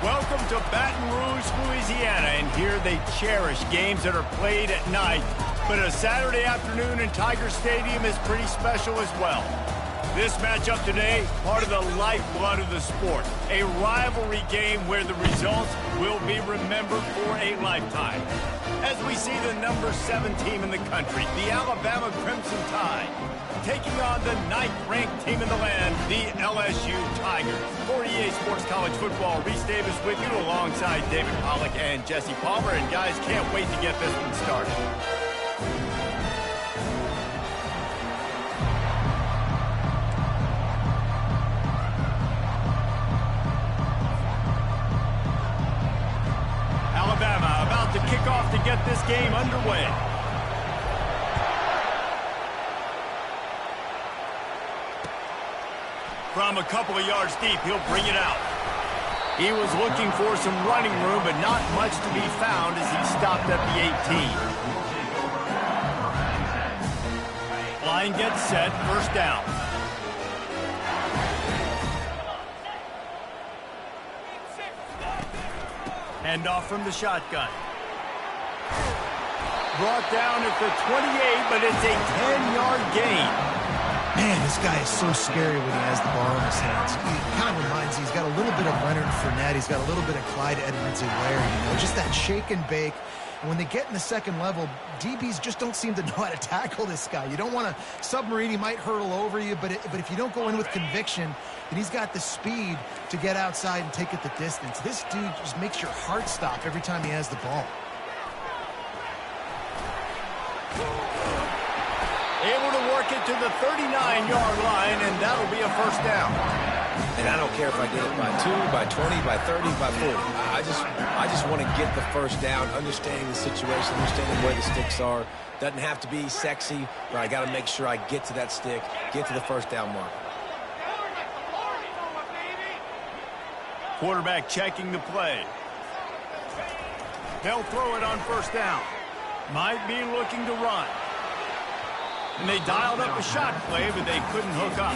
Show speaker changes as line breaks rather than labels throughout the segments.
Welcome to Baton Rouge, Louisiana, and here they cherish games that are played at night. But a Saturday afternoon in Tiger Stadium is pretty special as well. This matchup today, part of the lifeblood of the sport. A rivalry game where the results will be remembered for a lifetime. As we see the number 7 team in the country, the Alabama Crimson Tide, taking on the 9th-ranked team in the land, the LSU Tigers. For EA Sports College Football, Reese Davis with you alongside David Pollack and Jesse Palmer. And guys, can't wait to get this one started. Alabama about to kick off to get this game underway. From a couple of yards deep, he'll bring it out. He was looking for some running room, but not much to be found as he stopped at the 18. Line gets set, first down. Handoff from the shotgun. Brought down at the 28, but it's a 10-yard gain.
Man, this guy is so scary when he has the ball in his hands. He kind of reminds me, he's got a little bit of Leonard Fournette. He's got a little bit of Clyde Edwards-Helaire, just that shake and bake. And when they get in the second level, DBs just don't seem to know how to tackle this guy. You don't want to submarine. He might hurtle over you, but if you don't go in with conviction, then he's got the speed to get outside and take it the distance. This dude just makes your heart stop every time he has the ball.
Able to work it to the 39-yard line, and that'll be a first down.
And I don't care if I get it by 2, by 20, by 30, by 40. I just want to get the first down, understanding the situation, understanding where the sticks are. Doesn't have to be sexy, but I got to make sure I get to that stick, get to the first down mark.
Quarterback checking the play. They'll throw it on first down. Might be looking to run. And they dialed up a shot play, but they couldn't hook up.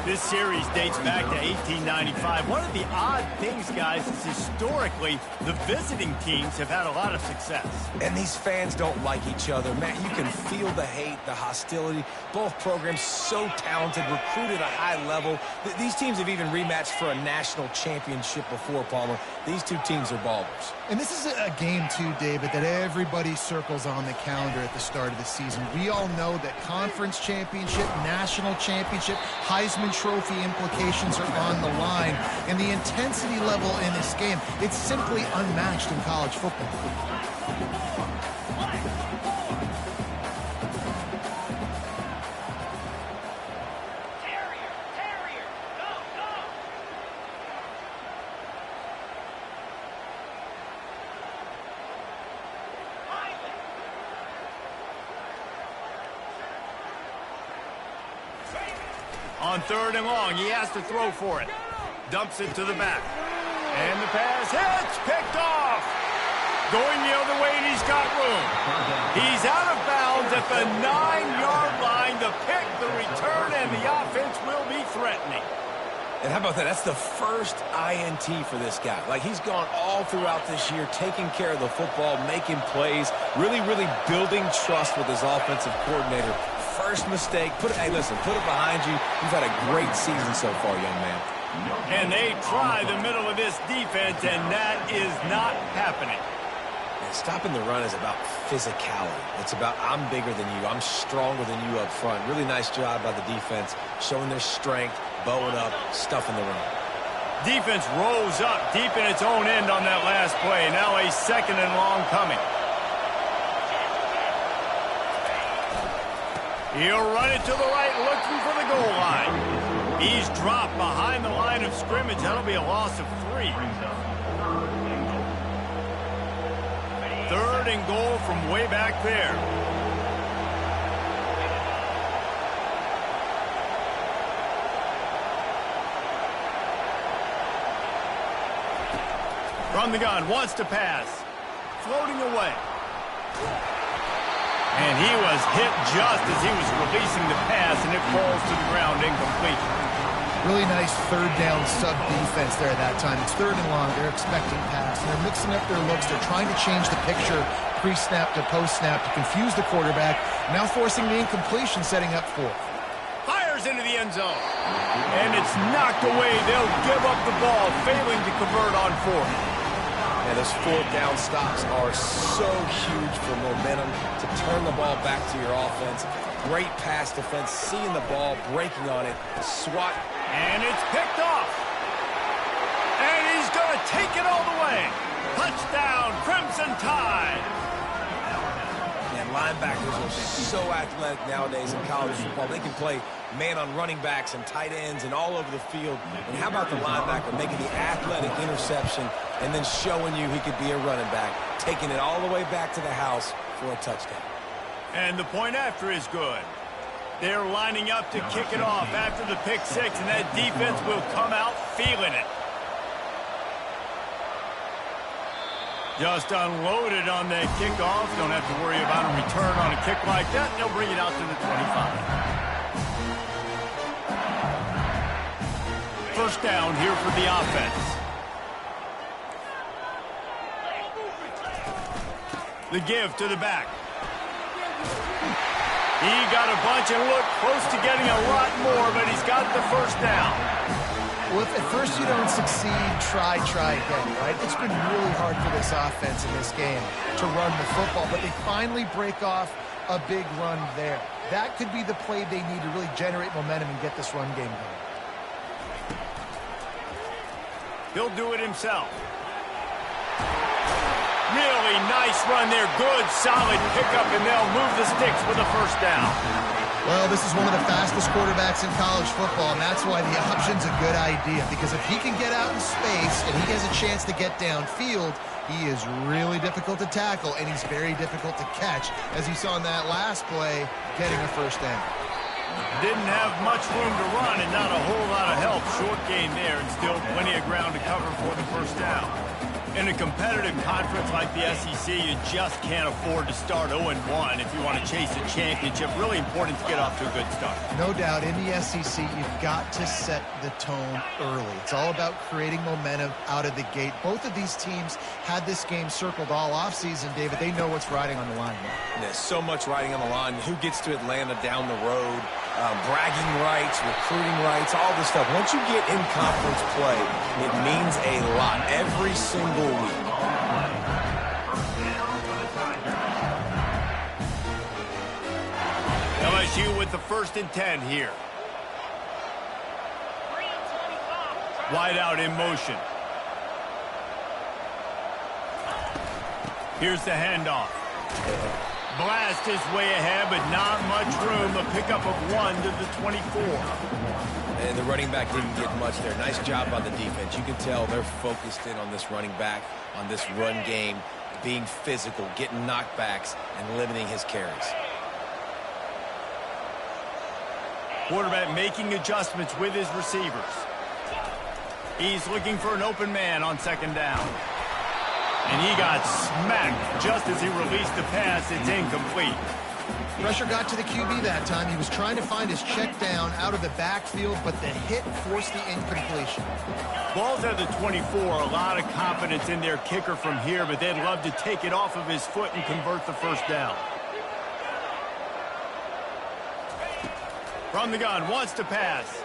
This series dates back to 1895. One of the odd things, guys, is historically the visiting teams have had a lot of success.
And these fans don't like each other. Matt, you can feel the hate, the hostility. Both programs so talented, recruited at a high level. These teams have even rematched for a national championship before, Palmer. These two teams are ballers.
And this is a game, too, David, that everybody circles on the calendar at the start of the season. We all know that conference championship, national championship, Heisman Trophy implications are on the line. And the intensity level in this game, it's simply unmatched in college football.
On third and long, he has to throw for it. Dumps it to the back. And the pass hits, picked off. Going the other way, and he's got room. He's out of bounds at the 9-yard line. The pick, the return, and the offense will be threatening.
And how about that? That's the first INT for this guy. Like, he's gone all throughout this year, taking care of the football, making plays, really building trust with his offensive coordinator. First mistake, hey, listen, put it behind you. You've had a great season so far, young man.
And they try the middle of this defense, and that is not happening.
And stopping the run is about physicality. It's about I'm bigger than you, I'm stronger than you up front. Really nice job by the defense, showing their strength, bowing up, stuffing the run.
Defense rolls up deep in its own end on that last play. Now a second and long coming. He'll run it to the right, looking for the goal line. He's dropped behind the line of scrimmage. That'll be a loss of 3. Third and goal from way back there. From the gun, wants to pass. Floating away. And he was hit just as he was releasing the pass, and it falls to the ground incomplete.
Really nice third down sub defense there at that time. It's third and long. They're expecting pass, and they're mixing up their looks. They're trying to change the picture pre-snap to post-snap to confuse the quarterback, now forcing the incompletion, setting up fourth.
Fires into the end zone. And it's knocked away. They'll give up the ball, failing to convert on fourth.
And those fourth down stops are so huge for momentum to turn the ball back to your offense. Great pass defense, seeing the ball, breaking on it, swat.
And it's picked off. And he's going to take it all the way. Touchdown, Crimson Tide.
And linebackers are so athletic nowadays in college football. They can play man on running backs and tight ends and all over the field. And how about the linebacker making the athletic interception and then showing you he could be a running back, taking it all the way back to the house for a touchdown.
And the point after is good. They're lining up to kick it off after the pick six, and that defense will come out feeling it. Just unloaded on that kickoff. Don't have to worry about a return on a kick like that. They'll bring it out to the 25. First down here for the offense. The give to the back. He got a bunch and looked close to getting a lot more, but he's got the first down.
Well, if at first you don't succeed, try again, right? It's been really hard for this offense in this game to run the football, but they finally break off a big run there. That could be the play they need to really generate momentum and get this run game going.
He'll do it himself. Really nice run there. Good, solid pickup, and they'll move the sticks with a first down.
Well, this is one of the fastest quarterbacks in college football, and that's why the option's a good idea, because if he can get out in space and he has a chance to get downfield, he is really difficult to tackle, and he's very difficult to catch, as you saw in that last play, getting a first down.
Didn't have much room to run and not a whole lot of help. Short gain there and still plenty of ground to cover for the first down. In a competitive conference like the SEC, you just can't afford to start 0-1 if you want to chase a championship. Really important to get off to a good start.
No doubt, in the SEC, you've got to set the tone early. It's all about creating momentum out of the gate. Both of these teams had this game circled all offseason, David. They know what's riding on the line now.
There's so much riding on the line. Who gets to Atlanta down the road? Bragging rights, recruiting rights, all this stuff. Once you get in conference play, it means a lot every single week.
LSU with the 1st and 10 here. Wide out in motion. Here's the handoff. Blast his way ahead, but not much room. A pickup of 1 to the 24.
And the running back didn't get much there. Nice job by the defense. You can tell they're focused in on this running back, on this run game, being physical, getting knockbacks, and limiting his carries.
Quarterback making adjustments with his receivers. He's looking for an open man on 2nd down. And he got smacked just as he released the pass. It's incomplete.
Pressure got to the QB that time. He was trying to find his check down out of the backfield, but the hit forced the incompletion.
Ball's at the 24. A lot of confidence in their kicker from here, but they'd love to take it off of his foot and convert the first down. From the gun, wants to pass.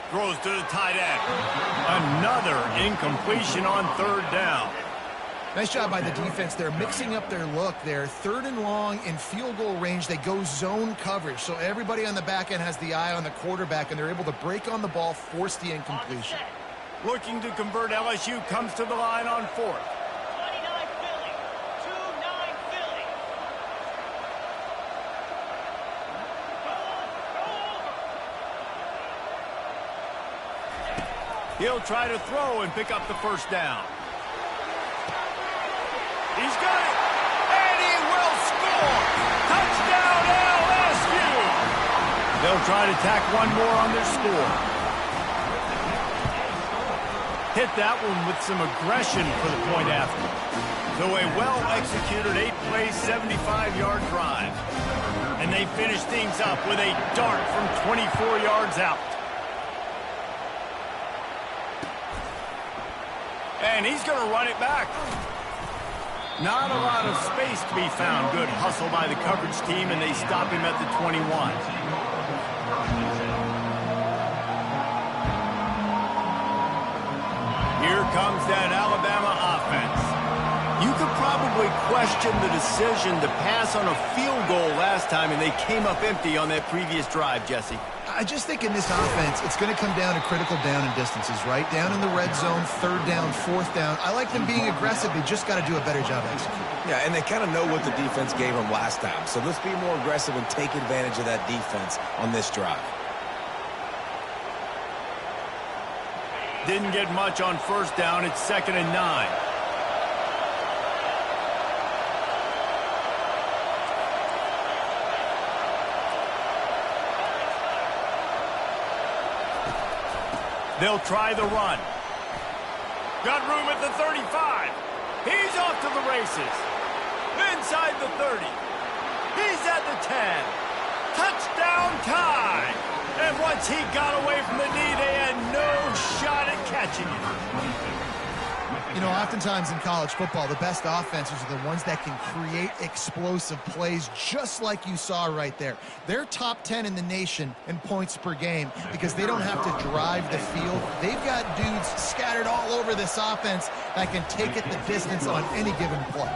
Throws to the tight end. Another incompletion on 3rd down.
Nice job by the defense. They're mixing up their look there. 3rd and long in field goal range. They go zone coverage. So everybody on the back end has the eye on the quarterback, and they're able to break on the ball, force the incompletion.
Looking to convert, LSU comes to the line on 4th. He'll try to throw and pick up the first down. He's got it, and he will score! Touchdown, LSU! They'll try to tack one more on their score. Hit that one with some aggression for the point after. So a well-executed 8-play, 75-yard drive. And they finish things up with a dart from 24 yards out. And he's going to run it back. Not a lot of space to be found. Good hustle by the coverage team, and they stop him at the 21. Here comes that Alabama offense. You could probably question the decision to pass on a field goal last time, and they came up empty on that previous drive, Jesse.
I just think in this offense, it's going to come down to critical down and distances, right? Down in the red zone, third down, fourth down. I like them being aggressive. They just got to do a better job executing.
Yeah, and they kind of know what the defense gave them last time. So let's be more aggressive and take advantage of that defense on this drive.
Didn't get much on first down. It's 2nd and 9. They'll try the run. Got room at the 35. He's off to the races. Inside the 30. He's at the 10. Touchdown time. And once he got away from the knee, they had no shot at catching it.
You know, oftentimes in college football, the best offenses are the ones that can create explosive plays just like you saw right there. They're top 10 in the nation in points per game because they don't have to drive the field. They've got dudes scattered all over this offense that can take it the distance on any given play.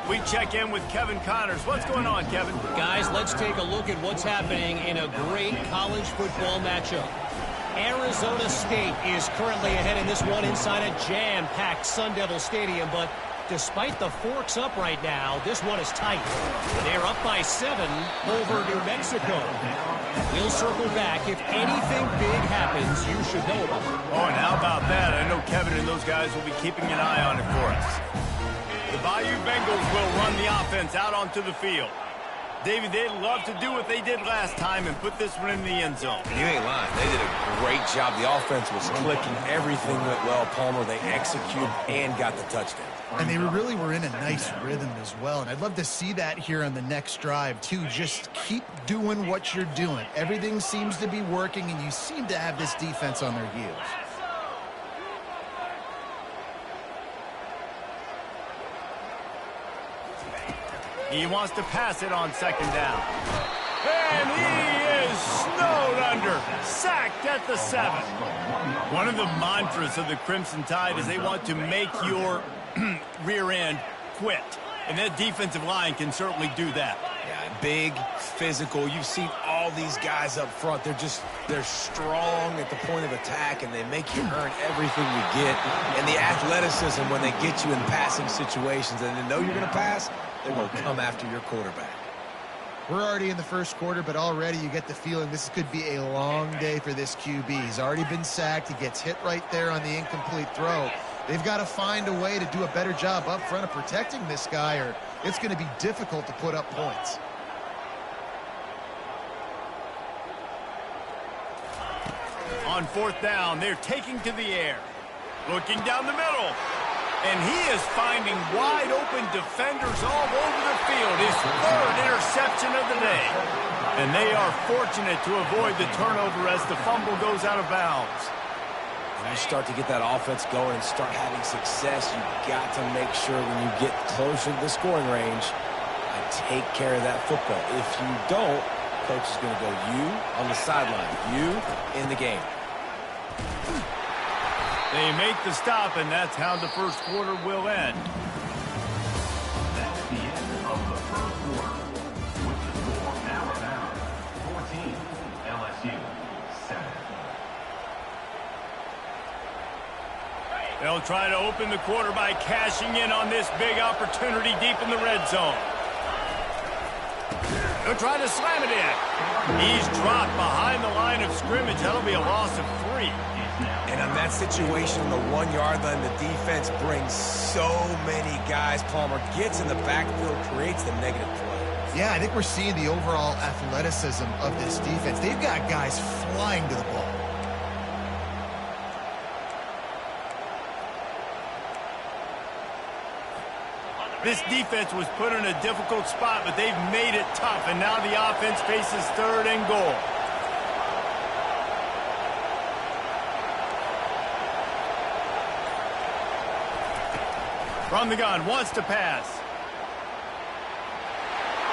We check in with Kevin Connors. What's going on, Kevin?
Guys, let's take a look at what's happening in a great college football matchup. Arizona State is currently ahead in this one inside a jam-packed Sun Devil Stadium, but despite the forks up right now, this one is tight. They're up by 7 over New Mexico. We'll circle back. If anything big happens, you should know about it.
Oh, and how about that? I know Kevin and those guys will be keeping an eye on it for us. The Bayou Bengals will run the offense out onto the field. David, they'd love to do what they did last time and put this one in the end zone.
You ain't lying. They did a great job. The offense was clicking. Everything went well. Palmer, they executed and got the touchdown.
And they really were in a nice rhythm as well. And I'd love to see that here on the next drive, too. Just keep doing what you're doing. Everything seems to be working, and you seem to have this defense on their heels.
He wants to pass it on 2nd down. And he is snowed under. Sacked at the 7. One of the mantras of the Crimson Tide is they want to make your rear end quit. And that defensive line can certainly do that.
Yeah, big, physical. You've seen all these guys up front. They're strong at the point of attack, and they make you earn everything you get. And the athleticism when they get you in passing situations and they know you're going to pass, they're going to come after your quarterback.
We're already in the first quarter, but already you get the feeling this could be a long day for this QB. He's already been sacked. He gets hit right there on the incomplete throw. They've got to find a way to do a better job up front of protecting this guy, or it's going to be difficult to put up points.
On 4th down, they're taking to the air. Looking down the middle. And he is finding wide-open defenders all over the field. His 3rd interception of the day. And they are fortunate to avoid the turnover as the fumble goes out of bounds.
When you start to get that offense going and start having success, you've got to make sure when you get closer to the scoring range, take care of that football. If you don't, coach is going to go you on the sideline, you in the game.
They make the stop, and that's how the first quarter will end.
That's the end of the first quarter. With the score Alabama 14, LSU 7.
They'll try to open the quarter by cashing in on this big opportunity deep in the red zone. They'll try to slam it in. He's dropped behind the line of scrimmage. That'll be a loss of 3.
And on that situation, the 1-yard line, the defense brings so many guys. Palmer gets in the backfield, creates the negative play.
Yeah, I think we're seeing the overall athleticism of this defense. They've got guys flying to the ball.
This defense was put in a difficult spot, but they've made it tough, and now the offense faces 3rd and goal. From the gun, wants to pass.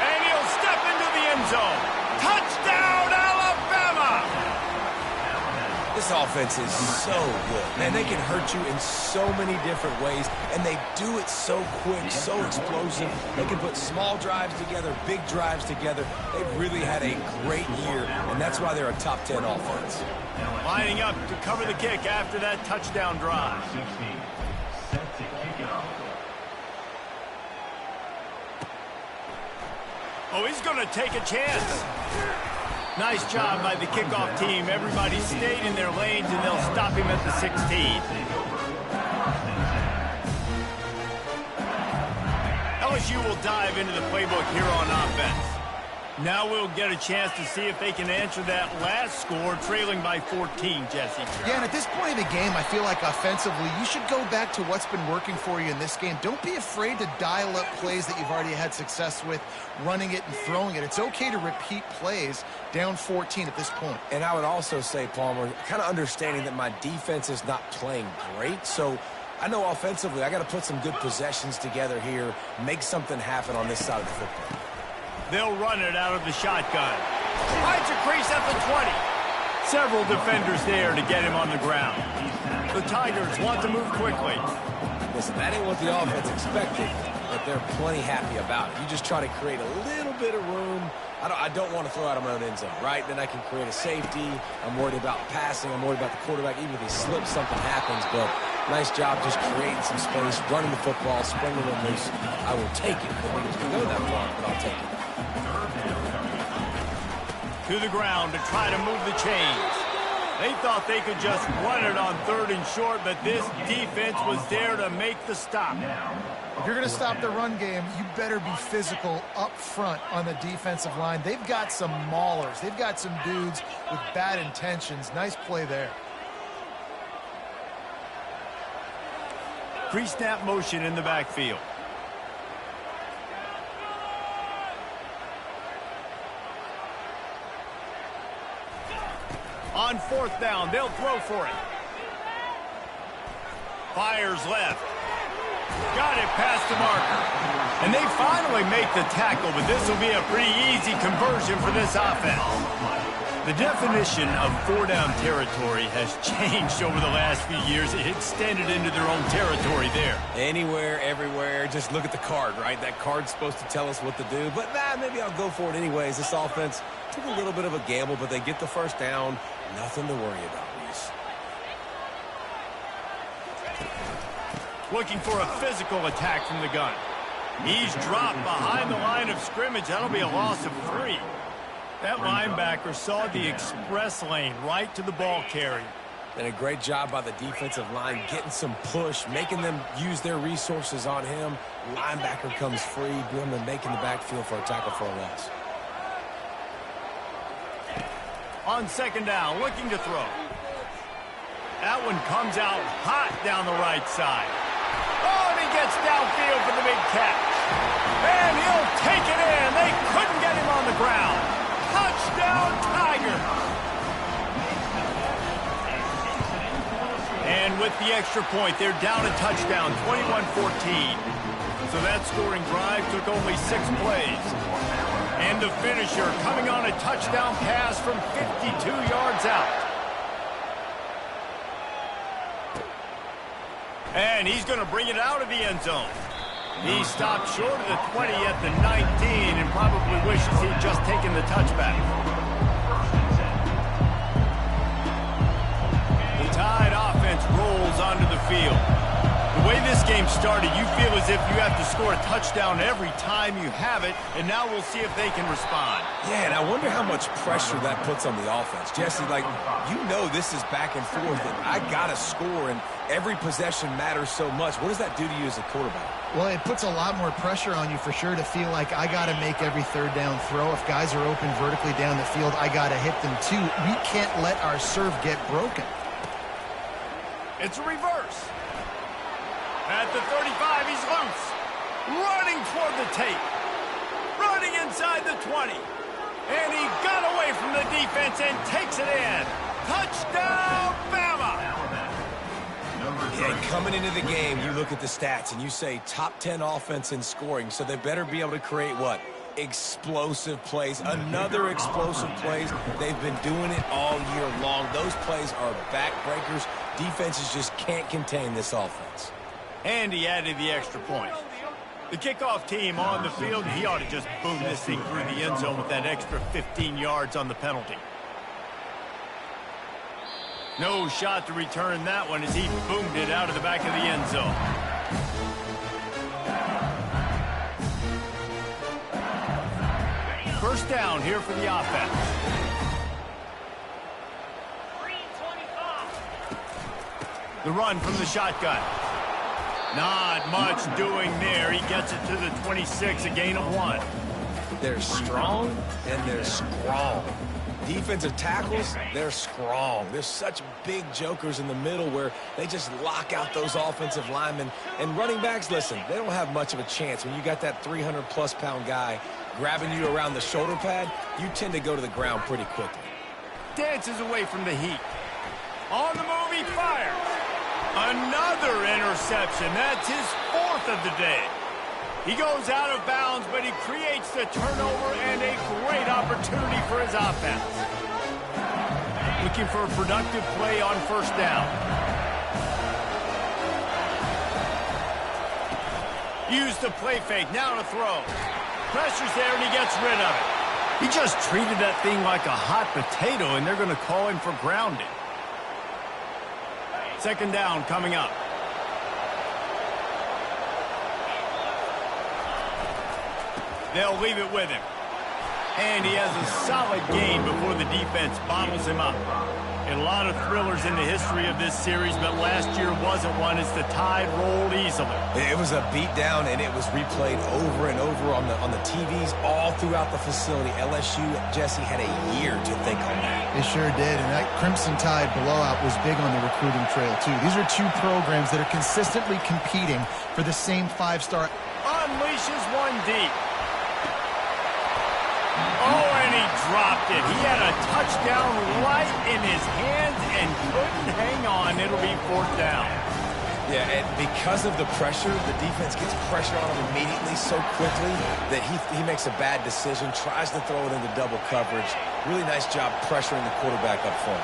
And he'll step into the end zone. Touchdown, Alabama!
This offense is so good. Man, they can hurt you in so many different ways, and they do it so quick, so explosive. They can put small drives together, big drives together. They've really had a great year, and that's why they're a top 10 offense.
Lining up to cover the kick after that touchdown drive.
16. Set to kick it off.
Oh, he's going to take a chance. Nice job by the kickoff team. Everybody stayed in their lanes, and they'll stop him at the 16. LSU will dive into the playbook here on offense. Now we'll get a chance to see if they can answer that last score, trailing by 14, Jesse.
Yeah, and at this point in the game, I feel like offensively, you should go back to what's been working for you in this game. Don't be afraid to dial up plays that you've already had success with, running it and throwing it. It's okay to repeat plays down 14 at this point.
And I would also say, Palmer, kind of understanding that my defense is not playing great, so I know offensively I got to put some good possessions together here, make something happen on this side of the football.
They'll run it out of the shotgun. Finds a crease at the 20. Several defenders there to get him on the ground. The Tigers want to move quickly.
Listen, that ain't what the offense expected, but they're plenty happy about it. You just try to create a little bit of room. I don't want to throw out of my own end zone, right? Then I can create a safety. I'm worried about passing. I'm worried about the quarterback. Even if he slips, something happens. But nice job just creating some space, running the football, springing it loose. I will take it. I think it's going to go that far, but I'll take it.
To the ground to try to move the chains. They thought they could just run it on 3rd and short, but this defense was there to make the stop.
If you're going to stop the run game, you better be physical up front on the defensive line. They've got some maulers. They've got some dudes with bad intentions. Nice play there.
Pre-snap motion in the backfield. On 4th down, they'll throw for it. Fires left. Got it past the marker. And they finally make the tackle, but this will be a pretty easy conversion for this offense. The definition of 4-down territory has changed over the last few years. It extended into their own territory there.
Anywhere, everywhere, just look at the card, right? That card's supposed to tell us what to do, but maybe I'll go for it anyways. This offense took a little bit of a gamble, but they get the first down. Nothing to worry about, Reese.
Looking for a physical attack from the gun. He's dropped behind the line of scrimmage. That'll be a loss of 3. That linebacker saw the express lane right to the ball carrier.
And a great job by the defensive line getting some push, making them use their resources on him. Linebacker comes free, boom, and making the backfield for a tackle for a loss.
On 2nd down, looking to throw. That one comes out hot down the right side. Oh, and he gets downfield for the big catch. And he'll take it in. They couldn't get him on the ground. Touchdown, Tiger. And with the extra point, they're down a touchdown, 21-14. So that scoring drive took only 6 plays. And the finisher coming on a touchdown pass from 52 yards out. And he's going to bring it out of the end zone. He stopped short of the 20 at the 19 and probably wishes he'd just taken the touchback. The Tide offense rolls onto the field. The way this game started, you feel as if you have to score a touchdown every time you have it, and now we'll see if they can respond.
Yeah, and I wonder how much pressure that puts on the offense. Jesse, this is back and forth, and I got to score, and every possession matters so much. What does that do to you as a quarterback?
Well, it puts a lot more pressure on you for sure to feel like I got to make every 3rd down throw. If guys are open vertically down the field, I got to hit them too. We can't let our serve get broken.
It's a reverse. At the 35, he's loose. Running toward the tape. Running inside the 20. And he got away from the defense and takes it in. Touchdown, Bama!
Yeah, he Coming into the game, you look at the stats and you say top 10 offense in scoring, so they better be able to create what? Explosive plays, another explosive plays. They've been doing it all year long. Those plays are backbreakers. Defenses just can't contain this offense.
And he added the extra point. The kickoff team on the field, he ought to just boom this thing through the end zone with that extra 15 yards on the penalty. No shot to return that one as he boomed it out of the back of the end zone. First down here for the offense. The run from the shotgun. Not much doing there. He gets it to the 26, a gain of 1.
They're strong and they're strong. Defensive tackles, they're strong. There's such big jokers in the middle where they just lock out those offensive linemen. And running backs, listen, they don't have much of a chance. When you got that 300-plus pound guy grabbing you around the shoulder pad, you tend to go to the ground pretty quickly.
Dances away from the heat. On the move, he fires. Another interception. That's his 4th of the day. He goes out of bounds, but he creates the turnover and a great opportunity for his offense. Looking for a productive play on first down. Use the play fake. Now to throw. Pressure's there, and he gets rid of it. He just treated that thing like a hot potato, and they're going to call him for grounding. Second down coming up. They'll leave it with him. And he has a solid gain before the defense bottles him up. A lot of thrillers in the history of this series, but last year wasn't one as the tide rolled easily.
It was a beatdown, and it was replayed over and over on the TVs all throughout the facility. LSU, Jesse, had a year to think on that.
They sure did, and that Crimson Tide blowout was big on the recruiting trail, too. These are two programs that are consistently competing for the same 5-star.
Unleashes one deep. Oh, and he dropped it. He had a touchdown right in his hands and couldn't hang on. It'll be 4th down.
Yeah, and because of the pressure, the defense gets pressure on him immediately so quickly that he makes a bad decision, tries to throw it into double coverage. Really nice job pressuring the quarterback up front.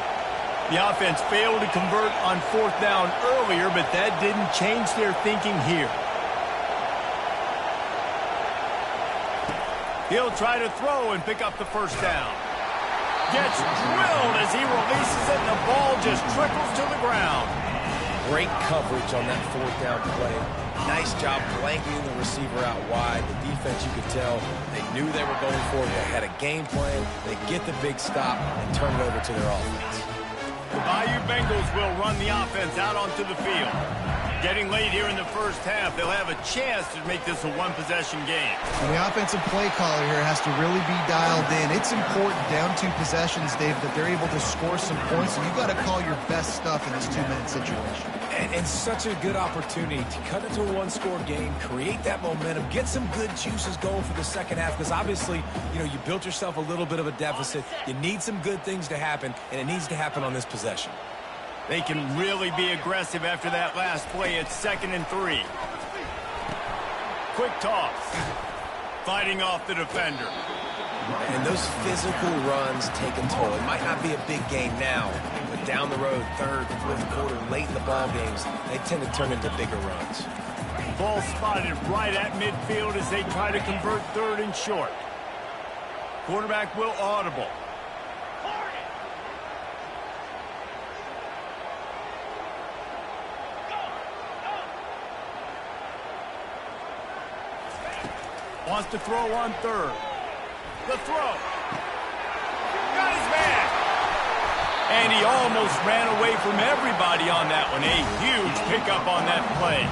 The offense failed to convert on 4th down earlier, but that didn't change their thinking here. He'll try to throw and pick up the first down. Gets drilled as he releases it, and the ball just trickles to the ground.
Great coverage on that 4th down play. Nice job blanketing the receiver out wide. The defense, you could tell, they knew they were going for it. They had a game plan. They get the big stop and turn it over to their offense.
The Bayou Bengals will run the offense out onto the field. Getting late here in the first half, they'll have a chance to make this a one-possession game.
And the offensive play caller here has to really be dialed in. It's important down 2 possessions, Dave, that they're able to score some points, and you've got to call your best stuff in this 2-minute situation.
And such a good opportunity to cut into a one-score game, create that momentum, get some good juices going for the second half, because obviously, you built yourself a little bit of a deficit. You need some good things to happen, and it needs to happen on this possession.
They can really be aggressive after that last play. It's 2nd and 3. Quick toss. Fighting off the defender.
And those physical runs take a toll. It might not be a big game now, but down the road, 3rd, 4th quarter, late in the ball games, they tend to turn into bigger runs.
Ball spotted right at midfield as they try to convert 3rd and short. Quarterback will audible. Wants to throw on 3rd. The throw. Got his man. And he almost ran away from everybody on that one. A huge pickup on that play.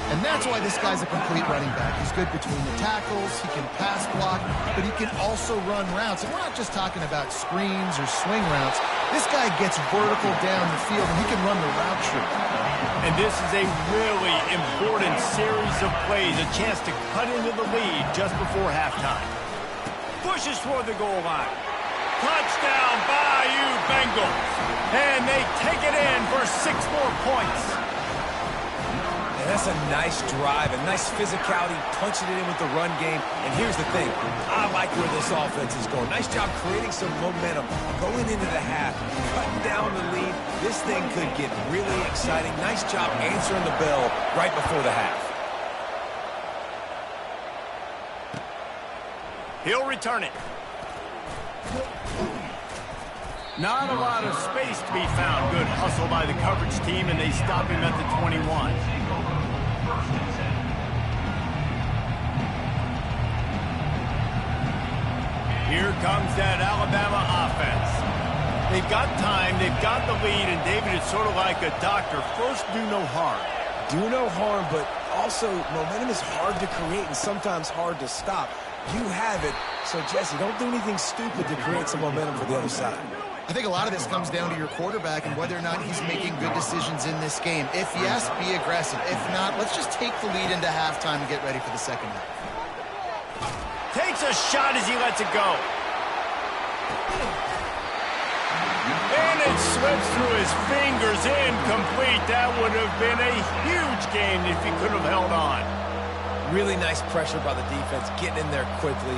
And that's why this guy's a complete running back. He's good between the tackles, he can pass block, but he can also run routes. And we're not just talking about screens or swing routes. This guy gets vertical down the field, and he can run the route tree.
And this is a really important series of plays, a chance to cut into the lead just before halftime. Pushes toward the goal line. Touchdown, Bayou Bengals. And they take it in for 6 more points.
And that's a nice drive, a nice physicality, punching it in with the run game. And here's the thing, I like where this offense is going. Nice job creating some momentum, going into the half, cutting down the lead. This thing could get really exciting. Nice job answering the bell right before the half.
He'll return it. Not a lot of space to be found. Good hustle by the coverage team, and they stop him at the 21. Here comes that Alabama offense. They've got time, they've got the lead, and David, it's sort of like a doctor. First, do no harm.
Do no harm, but also momentum is hard to create and sometimes hard to stop. You have it, so Jesse, don't do anything stupid to create some momentum for the other side.
I think a lot of this comes down to your quarterback and whether or not he's making good decisions in this game. If yes, be aggressive. If not, let's just take the lead into halftime and get ready for the second half.
Takes a shot as he lets it go. And it slips through his fingers, incomplete. That would have been a huge game if he could have held on.
Really nice pressure by the defense, getting in there quickly,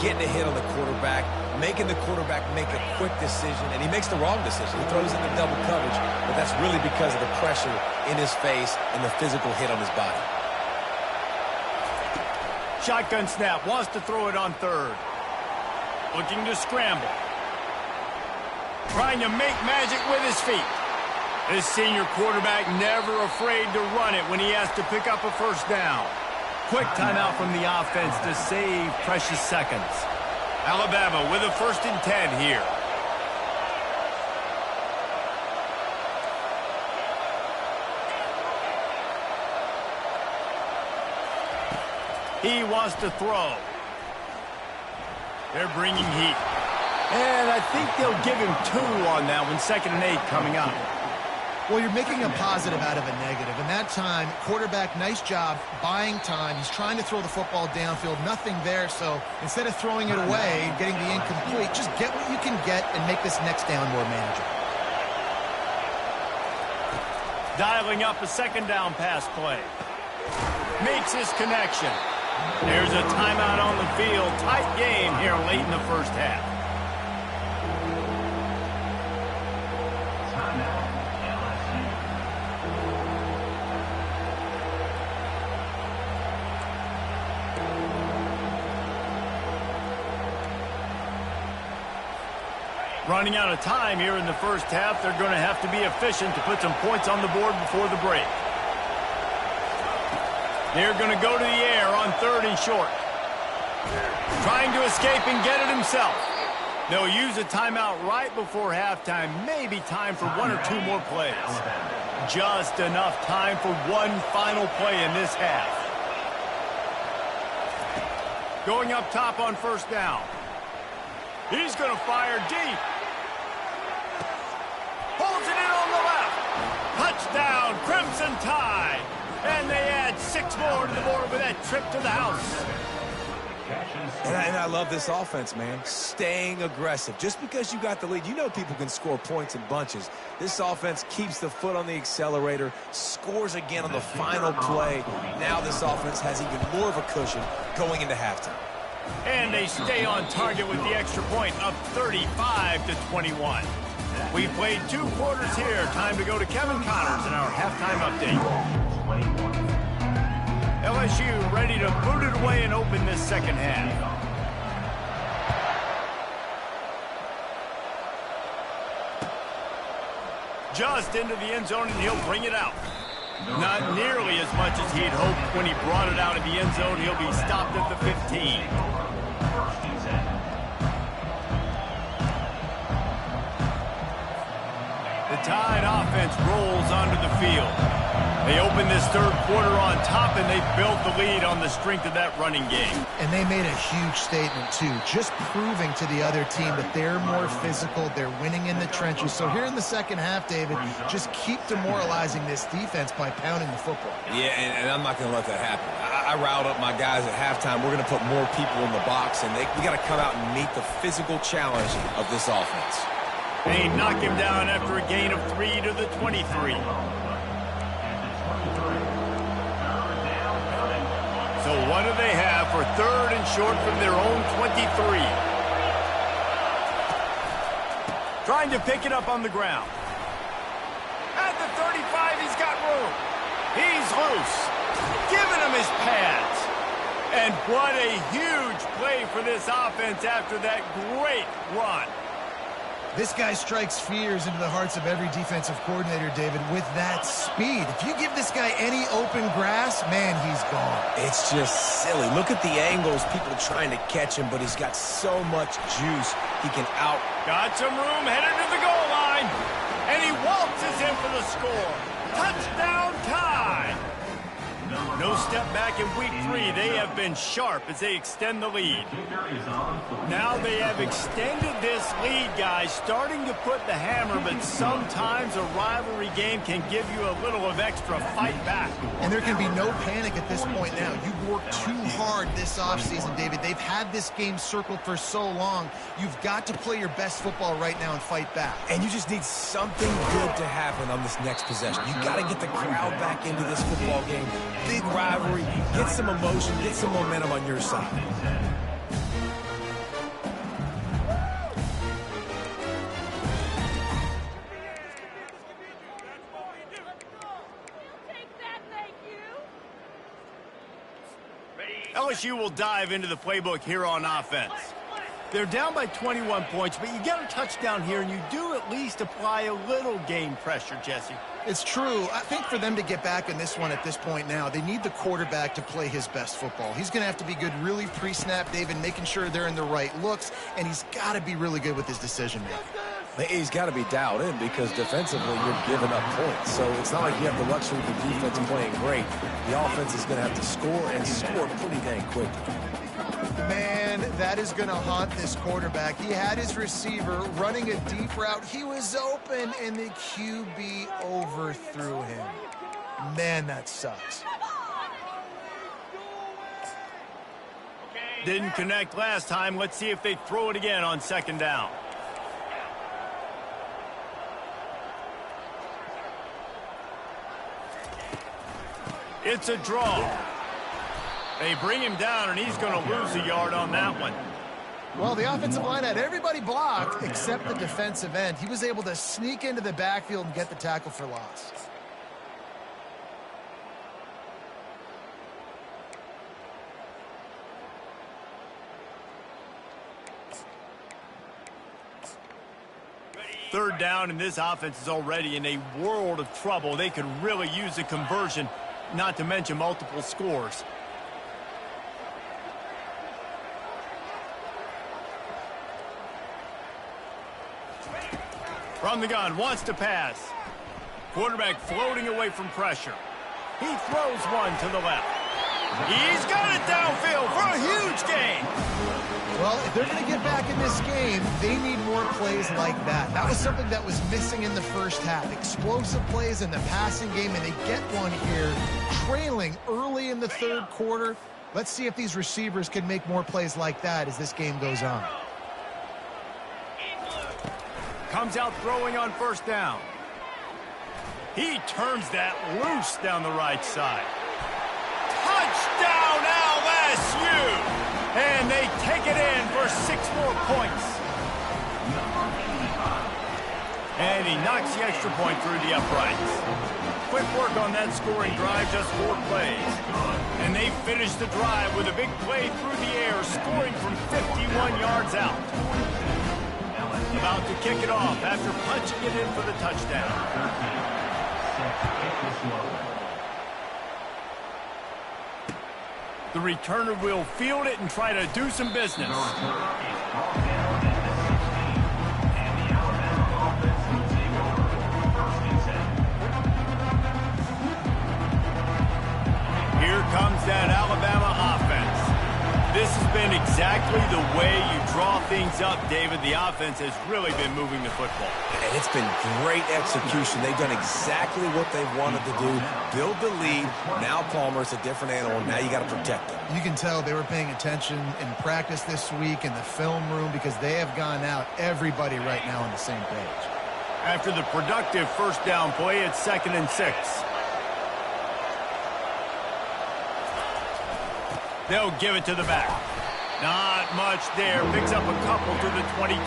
getting a hit on the quarterback, making the quarterback make a quick decision, and he makes the wrong decision. He throws into double coverage, but that's really because of the pressure in his face and the physical hit on his body.
Shotgun snap, wants to throw it on third. Looking to scramble. Trying to make magic with his feet. This senior quarterback never afraid to run it when he has to pick up a first down. Quick timeout from the offense to save precious seconds. Alabama with a 1st and 10 here. He wants to throw. They're bringing heat. And I think they'll give him 2 on that one. 2nd and 8 coming up.
Well, you're making a positive out of a negative. And that time, quarterback, nice job buying time. He's trying to throw the football downfield. Nothing there. So instead of throwing it away and getting the incomplete, just get what you can get and make this next down more manageable.
Dialing up a 2nd down pass play. Makes his connection. There's a timeout on the field. Tight game here late in the first half. Running out of time here in the first half. They're going to have to be efficient to put some points on the board before the break. They're going to go to the air on 3rd and short. Trying to escape and get it himself. They'll use a timeout right before halftime. Maybe time for 1 or 2 more plays. Just enough time for one final play in this half. Going up top on 1st down. He's going to fire deep. Holds it in on the left. Touchdown, Crimson Tide. And they add 6 more to the board with that trip to the house.
And I love this offense, man. Staying aggressive. Just because you got the lead, you know people can score points in bunches. This offense keeps the foot on the accelerator, scores again on the final play. Now this offense has even more of a cushion going into halftime.
And they stay on target with the extra point, up 35-21. We played 2 quarters here. Time to go to Kevin Connors in our halftime update. LSU ready to boot it away and open this second half. Just into the end zone, and he'll bring it out. Not nearly as much as he'd hoped when he brought it out of the end zone. He'll be stopped at the 15. The Tide offense rolls onto the field. They open this 3rd quarter on top, and they built the lead on the strength of that running game.
And they made a huge statement, too, just proving to the other team that they're more physical, they're winning in the trenches. So here in the second half, David, just keep demoralizing this defense by pounding the football.
Yeah, and I'm not going to let that happen. I riled up my guys at halftime. We're going to put more people in the box, and we got to come out and meet the physical challenge of this offense.
They knock him down after a gain of 3 to the 23. So what do they have for 3rd and short from their own 23? Trying to pick it up on the ground. At the 35, he's got room. He's loose. Giving him his pads. And what a huge play for this offense after that great run.
This guy strikes fears into the hearts of every defensive coordinator, David, with that speed. If you give this guy any open grass, man, he's gone.
It's just silly. Look at the angles, people trying to catch him, but he's got so much juice. He can out.
Got some room, headed to the goal line. And he waltzes in for the score. Touchdown tie. No step back in week 3. They have been sharp as they extend the lead. Now they have extended this lead, guys, starting to put the hammer, but sometimes a rivalry game can give you a little of extra fight back.
And there can be no panic at this point now. You've worked too hard this offseason, David. They've had this game circled for so long. You've got to play your best football right now and fight back.
And you just need something good to happen on this next possession. You got to get the crowd back into this football game. Big rivalry, get some emotion, get some momentum on your side.
LSU will dive into the playbook here on offense. They're down by 21 points, but you get a touchdown here, and you do at least apply a little game pressure, Jesse.
It's true. I think for them to get back in this one at this point now, they need the quarterback to play his best football. He's going to have to be good really pre-snap, David, making sure they're in the right looks, and he's got to be really good with his decision-making.
He's got to be dialed in because defensively you're giving up points. So it's not like you have the luxury of the defense playing great. The offense is going to have to score and score pretty dang quickly.
Man, that is going to haunt this quarterback. He had his receiver running a deep route. He was open, and the QB overthrew him. Man, that sucks.
Didn't connect last time. Let's see if they throw it again on 2nd down. It's a draw. They bring him down, and he's going to lose a yard on that one.
Well, the offensive line had everybody blocked except the defensive end. He was able to sneak into the backfield and get the tackle for loss.
Third down, and this offense is already in a world of trouble. They could really use a conversion, not to mention multiple scores. From the gun, wants to pass. Quarterback floating away from pressure. He throws one to the left. He's got it downfield for a huge gain.
Well, if they're going to get back in this game, they need more plays like that. That was something that was missing in the first half. Explosive plays in the passing game, and they get one here, trailing early in the 3rd quarter. Let's see if these receivers can make more plays like that as this game goes on.
Comes out throwing on 1st down. He turns that loose down the right side. Touchdown LSU! And they take it in for 6 more points. And he knocks the extra point through the uprights. Quick work on that scoring drive, just 4 plays. And they finish the drive with a big play through the air, scoring from 51 yards out. About to kick it off after punching it in for the touchdown. The returner will field it and try to do some business. Here comes that Alabama offense. This has been exactly the way you draw things up, David. The offense has really been moving the football.
And it's been great execution. They've done exactly what they wanted to do. Build the lead. Now Palmer's a different animal. Now you got to protect him.
You can tell they were paying attention in practice this week in the film room because they have gone out, everybody right now on the same page.
After the productive 1st down play, it's 2nd and 6. They'll give it to the back. Not much there. Picks up a couple to the 22.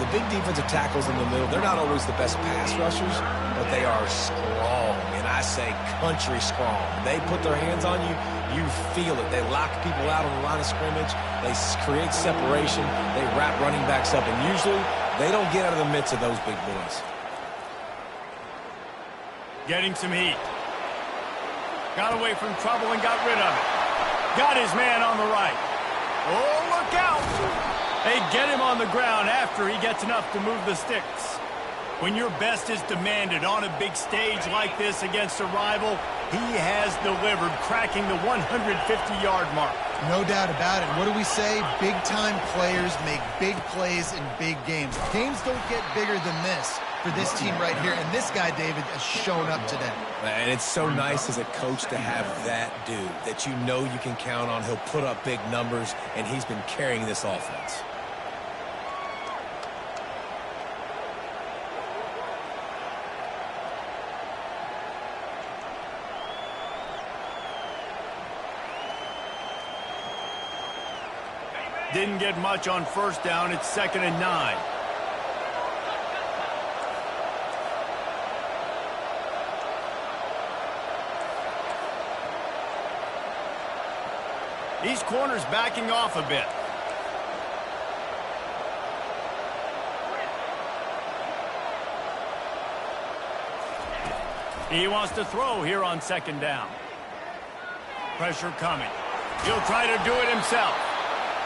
The big defensive tackles in the middle, they're not always the best pass rushers, but they are strong, and I say country strong. They put their hands on you, you feel it. They lock people out on the line of scrimmage. They create separation. They wrap running backs up, and usually they don't get out of the midst of those big boys.
Getting some heat. Got away from trouble and got rid of it. Got his man on the right. Oh, look out! They get him on the ground after he gets enough to move the sticks. When your best is demanded on a big stage like this against a rival, he has delivered, cracking the 150-yard mark.
No doubt about it. What do we say? Big-time players make big plays in big games. Games don't get bigger than this for this team right here, and this guy, David, has shown up today.
And it's so nice as a coach to have that dude that you know you can count on. He'll put up big numbers, and he's been carrying this offense.
Didn't get much on first down. It's 2nd and 9. These corners backing off a bit. He wants to throw here on 2nd down. Pressure coming. He'll try to do it himself.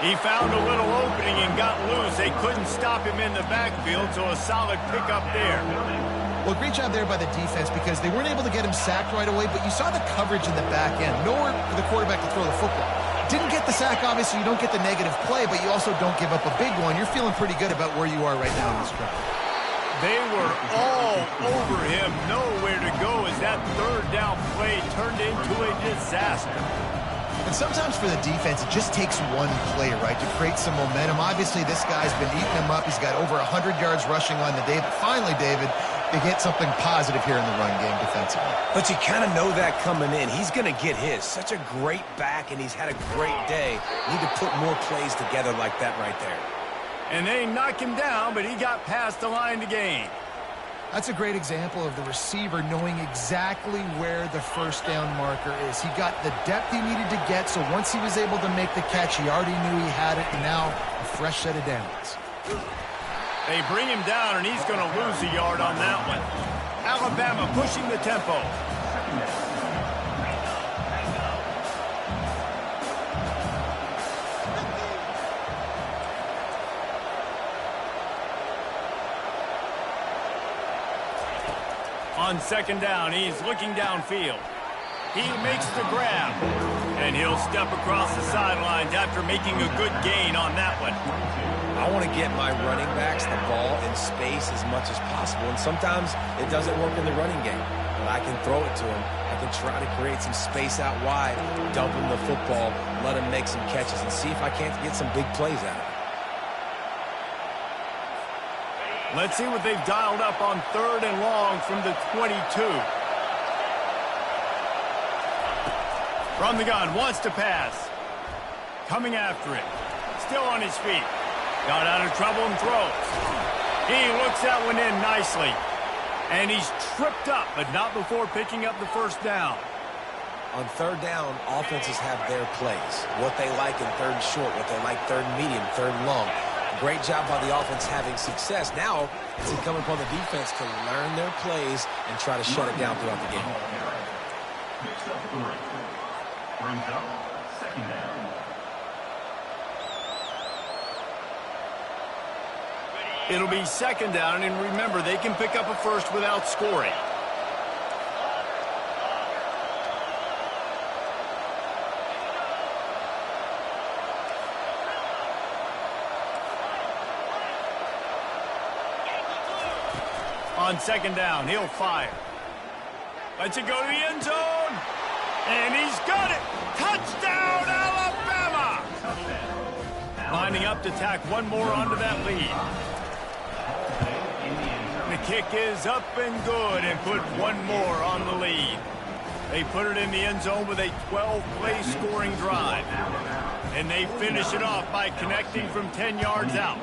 He found a little opening and got loose. They couldn't stop him in the backfield, so a solid pickup there.
Well, great job there by the defense because they weren't able to get him sacked right away, but you saw the coverage in the back end. Nowhere for the quarterback to throw the football. Didn't get the sack, obviously. You don't get the negative play, but you also don't give up a big one. You're feeling pretty good about where you are right now in this drive.
They were all over him. Nowhere to go as that 3rd down play turned into a disaster.
And sometimes for the defense, it just takes one play, right, to create some momentum. Obviously, this guy's been eating him up. He's got over 100 yards rushing on the day. But finally, David, they get something positive here in the run game defensively.
But you kind of know that coming in. He's going to get his. Such a great back, and he's had a great day. Need to put more plays together like that right there.
And they knock him down, but he got past the line to gain.
That's a great example of the receiver knowing exactly where the first down marker is. He got the depth he needed to get, so once he was able to make the catch, he already knew he had it, and now a fresh set of downs.
They bring him down, and he's going to lose a yard on that one. Alabama pushing the tempo. On 2nd down, he's looking downfield. He makes the grab, and he'll step across the sidelines after making a good gain on that one.
I want to get my running backs the ball in space as much as possible, and sometimes it doesn't work in the running game. But I can throw it to him. I can try to create some space out wide, dump him the football, let him make some catches, and see if I can't get some big plays out of it.
Let's see what they've dialed up on 3rd and long from the 22. From the gun, wants to pass. Coming after it. Still on his feet. Got out of trouble and throws. He looks that one in nicely. And he's tripped up, but not before picking up the first down.
On 3rd down, offenses have their plays. What they like in 3rd and short, what they like 3rd and medium, 3rd and long. Great job by the offense having success. Now it's incumbent upon the defense to learn their plays and try to shut it down throughout the game.
Picks up 3. Brings up 2nd down.
It'll be 2nd down, and remember, they can pick up a first without scoring. On 2nd down, he'll fire. Lets it go to the end zone. And he's got it. Touchdown, Alabama! Lining up to tack one more onto that lead. The kick is up and good and put one more on the lead. They put it in the end zone with a 12-play scoring drive. And they finish it off by connecting from 10 yards out.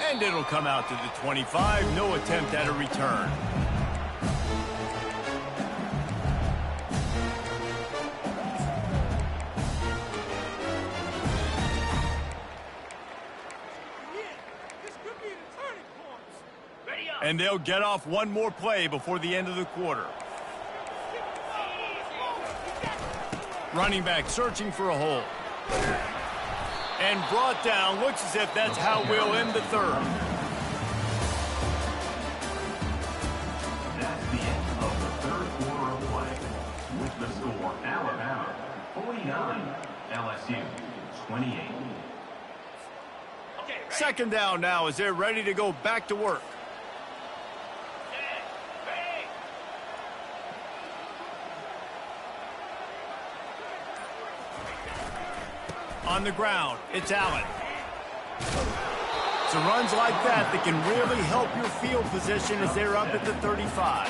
And it'll come out to the 25. No attempt at a return. And they'll get off one more play before the end of the quarter. Running back searching for a hole. And brought down. Looks as if that's how we'll end the third.
That's the end of the third quarter of play. With the score, Alabama 49, LSU 28.
Second down now as they're ready to go back to work. On the ground, it's Allen. So runs like that can really help your field position as they're up at the 35.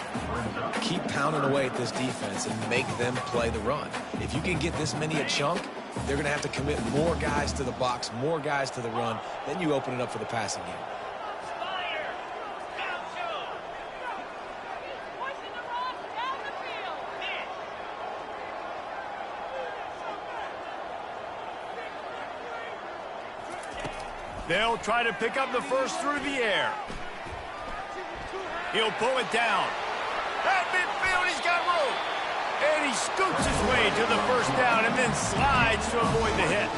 Keep pounding away at this defense and make them play the run. If you can get this many a chunk, they're going to have to commit more guys to the box, more guys to the run. Then you open it up for the passing game.
They'll try to pick up the first through the air. He'll pull it down. At midfield, he's got room. And he scoops his way to the first down and then slides to avoid the hit.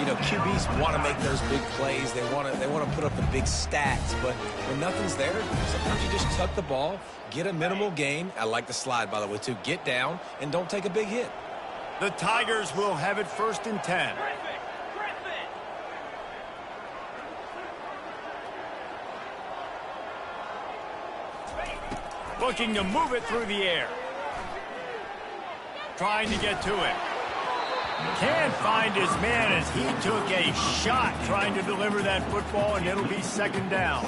You know, QBs want to make those big plays. They want to put up the big stats. But when nothing's there, sometimes you just tuck the ball, get a minimal gain. I like the slide, by the way, too. Get down and don't take a big hit.
The Tigers will have it 1st and 10. Looking to move it through the air. Trying to get to it. Can't find his man as he took a shot trying to deliver that football, and it'll be second down.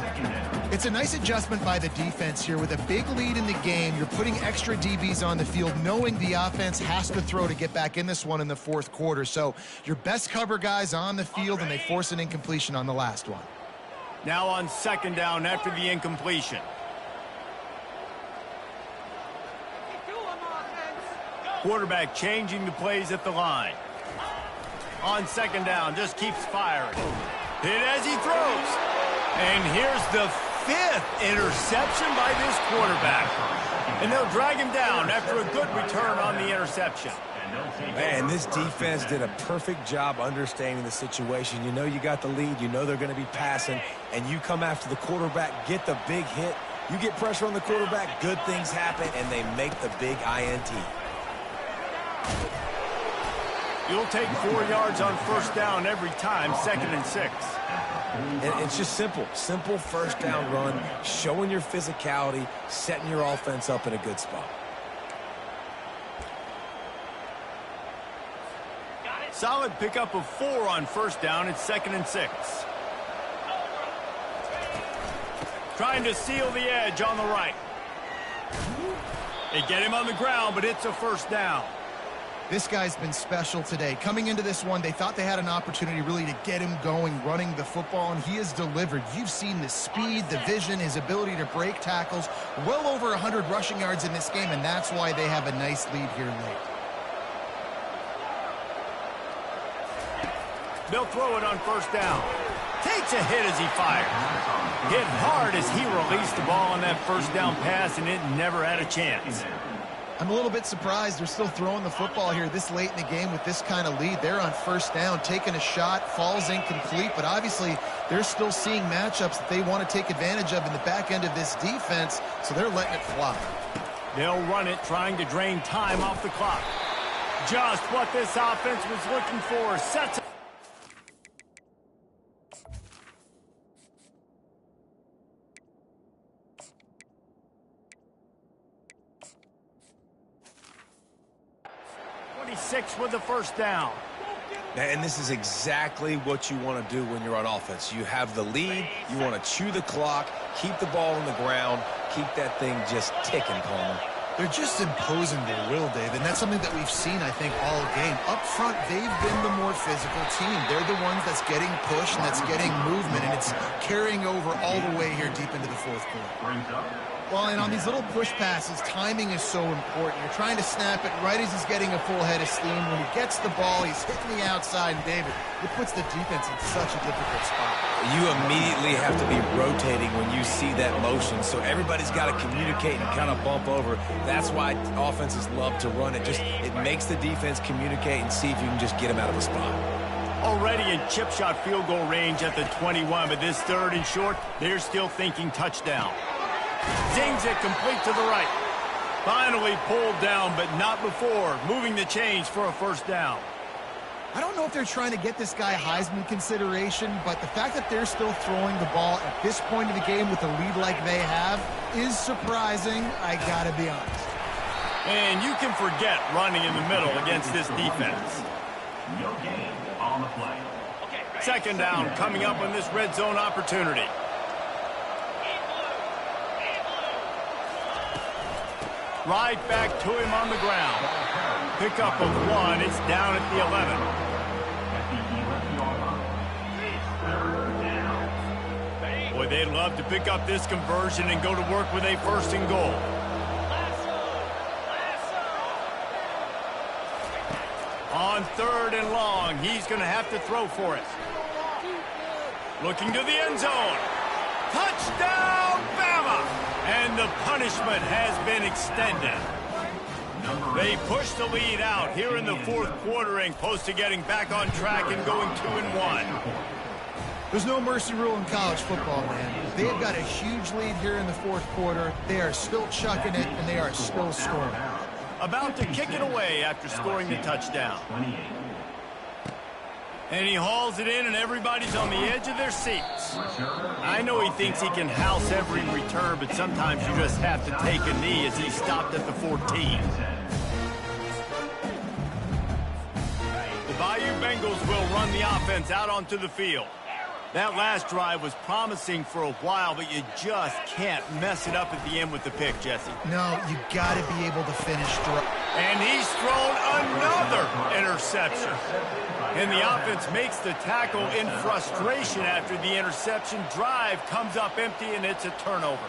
It's a nice adjustment by the defense here. With a big lead in the game, you're putting extra DBs on the field, knowing the offense has to throw to get back in this one in the fourth quarter. So your best cover guys on the field, and they force an incompletion on the last one.
Now on second down after the incompletion. Quarterback changing the plays at the line. On second down, just keeps firing. Hit as he throws. And here's the 5th interception by this quarterback. And they'll drag him down after a good return on the interception.
Man, this defense did a perfect job understanding the situation. You know you got the lead. You know they're going to be passing. And you come after the quarterback, get the big hit. You get pressure on the quarterback, good things happen, and they make the big INT.
You'll take 4 yards on first down every time, 2nd and 6.
And it's just simple. Simple first down run, showing your physicality, setting your offense up in a good spot.
Solid pickup of 4 on first down. It's 2nd and 6. Trying to seal the edge on the right. They get him on the ground, but it's a first down.
This guy's been special today. Coming into this one, they thought they had an opportunity really to get him going, running the football, and he has delivered. You've seen the speed, the vision, his ability to break tackles. Well over 100 rushing yards in this game, and that's why they have a nice lead here late.
They'll throw it on first down. Takes a hit as he fires. Hit hard as he released the ball on that first down pass, and it never had a chance.
I'm a little bit surprised they're still throwing the football here this late in the game with this kind of lead. They're on first down, taking a shot, falls incomplete, but obviously they're still seeing matchups that they want to take advantage of in the back end of this defense, so they're letting it fly.
They'll run it, trying to drain time off the clock. Just what this offense was looking for. Sets it. With the first down.
And this is exactly what you want to do when you're on offense. You have the lead, you want to chew the clock, keep the ball on the ground, keep that thing just ticking, Palmer.
They're just imposing their will, Dave, and that's something that we've seen, I think, all game. Up front, they've been the more physical team. They're the ones that's getting pushed and that's getting movement, and it's carrying over all the way here deep into the fourth quarter. Well, and on these little push passes, timing is so important. You're trying to snap it right as he's getting a full head of steam. When he gets the ball, he's hitting the outside, and David, it puts the defense in such a difficult spot.
You immediately have to be rotating when you see that motion, so everybody's got to communicate and kind of bump over. That's why offenses love to run it. It makes the defense communicate and see if you can just get them out of a spot.
Already in chip shot field goal range at the 21, but this third and short, they're still thinking touchdown. Zings it complete to the right. Finally pulled down, but not before moving the chains for a first down.
I don't know if they're trying to get this guy Heisman consideration, but the fact that they're still throwing the ball at this point of the game with a lead like they have is surprising, I gotta be honest.
And you can forget running in the middle against this defense.
No gain on the play.
Second down coming up on this red zone opportunity. Right back to him on the ground. Pickup of 1. It's down at the 11. Boy, they'd love to pick up this conversion and go to work with a first and goal. On third and long, he's going to have to throw for it. Looking to the end zone. Touchdown, Bama! And the punishment has been extended. They push the lead out here in the fourth quarter and close to getting back on track and going 2-1.
There's no mercy rule in college football, man. They've got a huge lead here in the fourth quarter. They are still chucking it, and they are still scoring.
About to kick it away after scoring the touchdown. And he hauls it in, and everybody's on the edge of their seats. I know he thinks he can house every return, but sometimes you just have to take a knee as he stopped at the 14. The Bayou Bengals will run the offense out onto the field. That last drive was promising for a while, but you just can't mess it up at the end with the pick, Jesse.
No, you got to be able to finish strong.
And he's thrown another interception. And the offense makes the tackle in frustration after the interception. Drive comes up empty, and it's a turnover.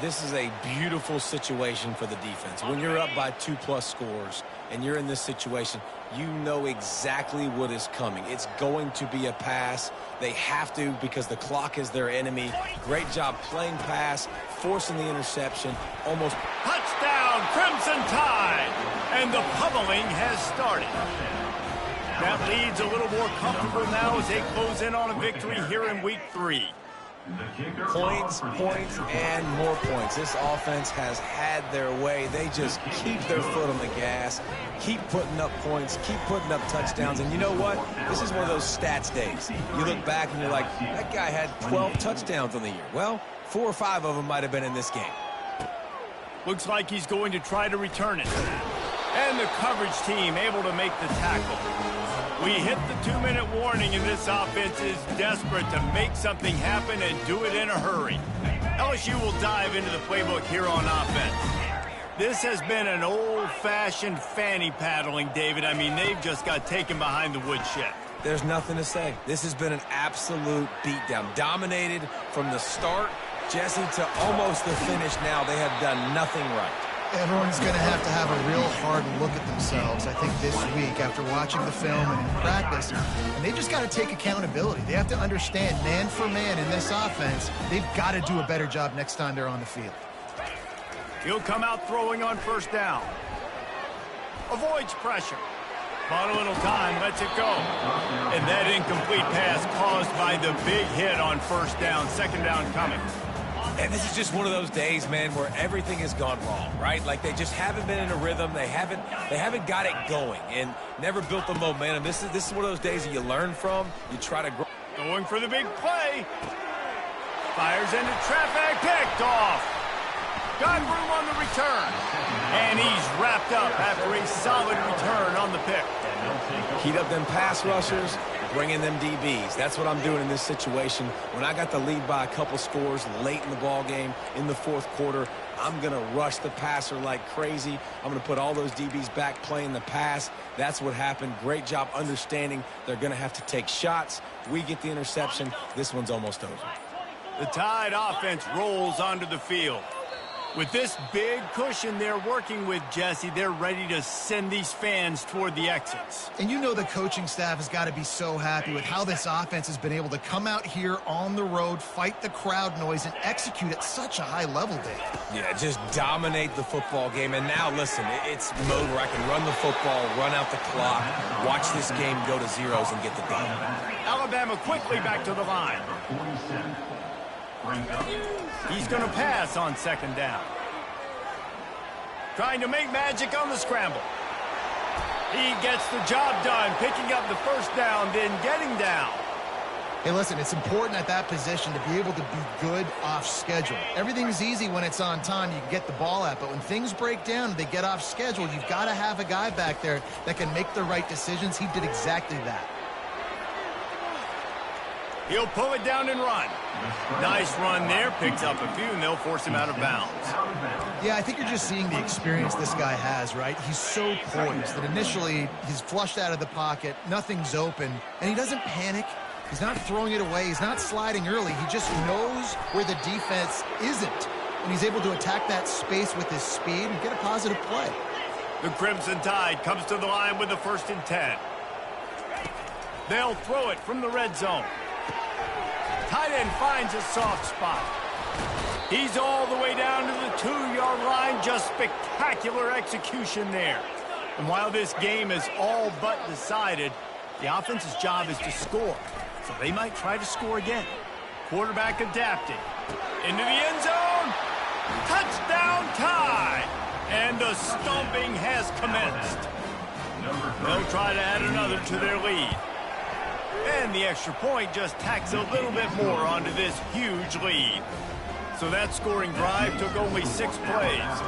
This is a beautiful situation for the defense. When you're up by 2+ scores and you're in this situation, you know exactly what is coming. It's going to be a pass. They have to because the clock is their enemy. Great job playing pass, forcing the interception, almost.
Touchdown, Crimson Tide! And the pummeling has started. That lead's a little more comfortable now as they close in on a victory here in Week 3.
Points, and more points. This offense has had their way. They just keep their foot on the gas, keep putting up points, keep putting up touchdowns. And you know what? This is one of those stats days. You look back and you're like, that guy had 12 touchdowns on the year. Well, 4 or 5 of them might have been in this game.
Looks like he's going to try to return it. And the coverage team able to make the tackle. We hit the 2-minute warning, and this offense is desperate to make something happen and do it in a hurry. LSU will dive into the playbook here on offense. This has been an old-fashioned fanny paddling, David. I mean, they've just got taken behind the woodshed.
There's nothing to say. This has been an absolute beatdown. Dominated from the start, Jesse, to almost the finish now. They have done nothing right.
Everyone's going to have a real hard look at themselves, I think, this week after watching the film and in practice. And they just got to take accountability. They have to understand, man for man in this offense, they've got to do a better job next time they're on the field.
He'll come out throwing on first down. Avoids pressure. Bought a little time, lets it go. And that incomplete pass caused by the big hit on first down. Second down coming.
And this is just one of those days, man, where everything has gone wrong, right? Like they just haven't been in a rhythm. They haven't got it going and never built the momentum. This is one of those days that you learn from. You try to grow.
Going for the big play. Fires into traffic, picked off. Got room on the return. And he's wrapped up after a solid return on the pick.
Heat up them pass rushers, bring in them DBs. That's what I'm doing in this situation. When I got the lead by a couple scores late in the ball game, in the fourth quarter, I'm going to rush the passer like crazy. I'm going to put all those DBs back playing the pass. That's what happened. Great job understanding they're going to have to take shots. We get the interception. This one's almost over.
The Tide offense rolls onto the field. With this big cushion they're working with, Jesse, they're ready to send these fans toward the exits.
And you know the coaching staff has got to be so happy with how this offense has been able to come out here on the road, fight the crowd noise, and execute at such a high level, Dave.
Yeah, just dominate the football game. And now, listen, it's mode where I can run the football, run out the clock, watch this game go to zeros and get the done.
Alabama quickly back to the line. He's going to pass on second down. Trying to make magic on the scramble. He gets the job done, picking up the first down, then getting down.
Hey, listen, it's important at that position to be able to be good off schedule. Everything's easy when it's on time. You can get the ball out. But when things break down and they get off schedule, you've got to have a guy back there that can make the right decisions. He did exactly that.
He'll pull it down and run. Nice run there. Picks up a few, and they'll force him out of bounds.
Yeah, I think you're just seeing the experience this guy has, right? He's so poised that initially he's flushed out of the pocket, nothing's open, and he doesn't panic. He's not throwing it away. He's not sliding early. He just knows where the defense isn't, and he's able to attack that space with his speed and get a positive play.
The Crimson Tide comes to the line with the 1st and 10. They'll throw it from the red zone. Tight end finds a soft spot. He's all the way down to the 2-yard line. Just spectacular execution there. And while this game is all but decided, the offense's job is to score. So they might try to score again. Quarterback adapting. Into the end zone. Touchdown Tide. And the stomping has commenced. They'll try to add another to their lead. And the extra point just tacks a little bit more onto this huge lead. So that scoring drive took only 6 plays.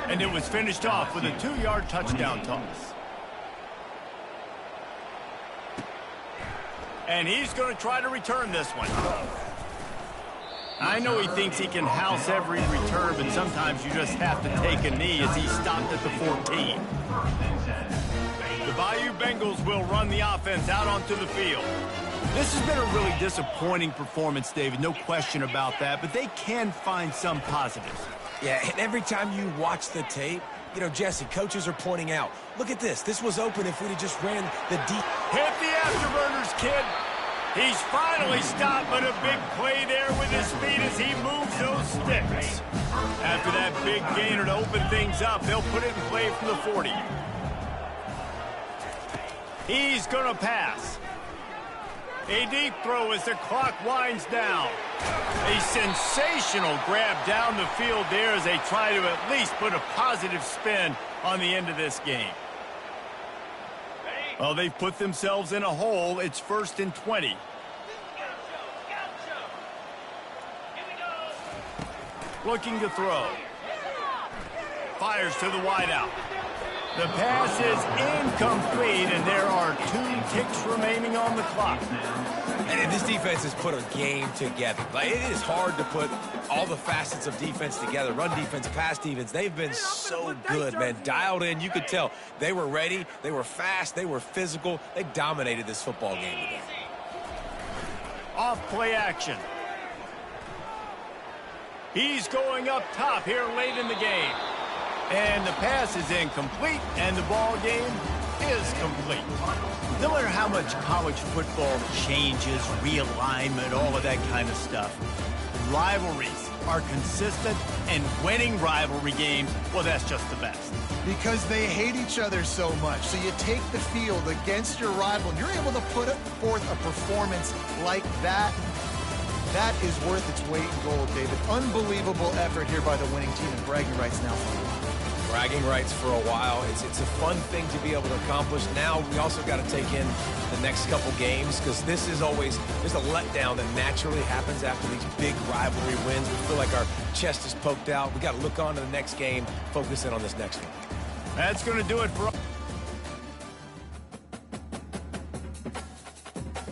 And it was finished off with a 2-yard touchdown toss. And he's going to try to return this one. I know he thinks he can house every return, but sometimes you just have to take a knee as he stopped at the 14. The Bayou Bengals will run the offense out onto the field. This has been a really disappointing performance, David, no question about that, but they can find some positives.
Yeah, and every time you watch the tape, you know, Jesse, coaches are pointing out, look at this. This was open if we'd have just ran the deep.
Hit the afterburners, kid. He's finally stopped, but a big play there with his feet as he moves those sticks. After that big gainer to open things up, they'll put it in play from the 40. He's going to pass. A deep throw as the clock winds down. A sensational grab down the field there as they try to at least put a positive spin on the end of this game. Well, they've put themselves in a hole. It's 1st and 20. Looking to throw. Fires to the wideout. The pass is incomplete, and there are 2 ticks remaining on the clock.
And this defense has put a game together. Like, it is hard to put all the facets of defense together. Run defense, pass defense. They've been so good, man. Dialed in. You could tell they were ready. They were fast. They were physical. They dominated this football game today.
Off play action. He's going up top here late in the game. And the pass is incomplete, and the ball game is complete. No matter how much college football changes, realignment, all of that kind of stuff, rivalries are consistent, and winning rivalry games, well, that's just the best.
Because they hate each other so much. So you take the field against your rival, and you're able to put forth a performance like that. That is worth its weight in gold, David. Unbelievable effort here by the winning team, and bragging rights now for a while.
bragging rights for a while. It's a fun thing to be able to accomplish. Now we also got to take in the next couple games, because this is always, there's a letdown that naturally happens after these big rivalry wins. We feel like our chest is poked out. We got to look on to the next game, focus in on this next one.
That's going to do it for us.